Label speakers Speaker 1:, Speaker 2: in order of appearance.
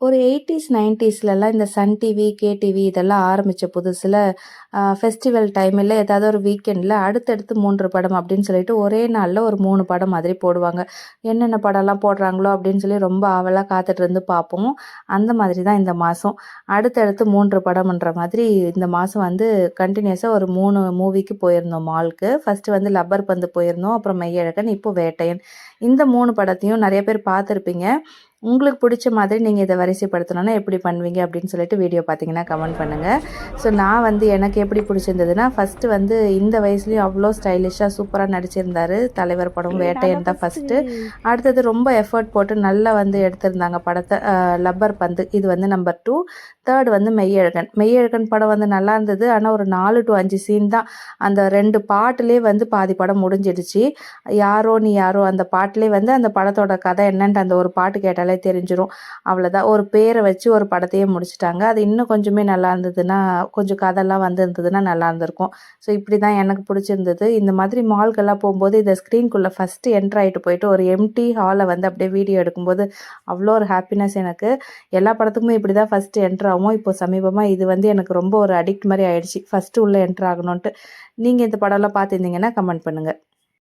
Speaker 1: ஒரு 80s, 90ஸ்லலாம் இந்த Sun TV, KTV இதெல்லாம் ஆரம்பிச்ச புதுசுல ஃபெஸ்டிவல் டைமில ஏதாவது ஒரு வீக்கெண்டில அடுத்தடுத்து 3 படம் அப்படின்னு சொல்லிட்டு ஒரே நாள்ல ஒரு 3 படம் மாதிரி போடுவாங்க. என்னென்ன படம்லாம் போடுறாங்களோ அப்படின்னு சொல்லி ரொம்ப ஆவலா காத்துட்டு இருந்து பார்ப்போம். அந்த மாதிரி தான் இந்த மாசம். அடுத்தடுத்து 3 படம்ன்ற மாதிரி இந்த மாசம் வந்து கன்டினியூஸா ஒரு 3 மூவிக்கு போயிருந்தோம் மால்க்கு. ஃபர்ஸ்ட் வந்து லப்பர் பந்து போயிருந்தோம். அப்புறம் மெய்யழகன், இப்போ வேட்டையன். இந்த 3 படத்தையும் நெறைய பேர் பார்த்துருப்பீங்க. உங்களுக்கு பிடிச்ச மாதிரி நீங்க இத வரிசைப்படுத்தணும்னா எப்படி பண்ணுவீங்க? அப்படின்னு சொல்லிட்டு வீடியோ பார்த்தீங்கன்னா கமெண்ட் பண்ணுங்க. ஸோ நான் வந்து எனக்கு எப்படி பிடிச்சிருந்ததுன்னா, ஃபர்ஸ்ட்டு வந்து இந்த வயசுலயும் அவ்ளோ ஸ்டைலிஷா சூப்பரா நடிச்சிருந்தாரு. தலைவர் படம் வேட்டையன் தான் ஃபர்ஸ்ட்டு. அடுத்தது ரொம்ப எஃபோர்ட் போட்டு நல்லா வந்து எடுத்திருந்தாங்க படத்த. லப்பர் பந்து இது வந்து நம்பர் 2. தேர்ட் வந்து மெய்யழகன். மெய்யழகன் படம் வந்து நல்லா இருந்தது. ஆனா ஒரு 4 டூ 5 சீன் தான். அந்த 2 பாட்டுலயே வந்து பாதி படம் முடிஞ்சிடுச்சு. யாரோ நீ யாரோ அந்த பாட்டுலயே வந்து அந்த படத்தோட கதை என்னன்ட்டு அந்த ஒரு பாட்டு கேட்டாலே தெரிஞ்சிரும். அவ்வளோதான். ஒரு பேரை வச்சு ஒரு படத்தையே முடிச்சுட்டாங்க. அது இன்னும் கொஞ்சமே நல்லா இருந்ததுன்னா, கொஞ்சம் கதைலாம் வந்திருந்ததுன்னா நல்லா இருந்திருக்கும். ஸோ இப்படி தான் எனக்கு பிடிச்சிருந்தது. இந்த மாதிரி மால்கெல்லாம் போகும்போது இந்த ஸ்க்ரீன்குள்ளே ஃபஸ்ட்டு என்டர் ஆகிட்டு போயிட்டு ஒரு எம்டி ஹாலை வந்து அப்படியே வீடியோ எடுக்கும்போது அவ்வளோ ஒரு ஹாப்பினஸ் எனக்கு. எல்லா படத்துக்குமே இப்படி தான் ஃபஸ்ட்டு என்டர் ஆகும். இப்போ சமீபமாக இது வந்து எனக்கு ரொம்ப ஒரு அடிக்ட் மாதிரி ஆயிடுச்சு. ஃபஸ்ட்டு உள்ளே என்டர் ஆகணுன்ட்டு. நீங்கள் இந்த படம்லாம் பார்த்துருந்தீங்கன்னா கமெண்ட் பண்ணுங்கள்.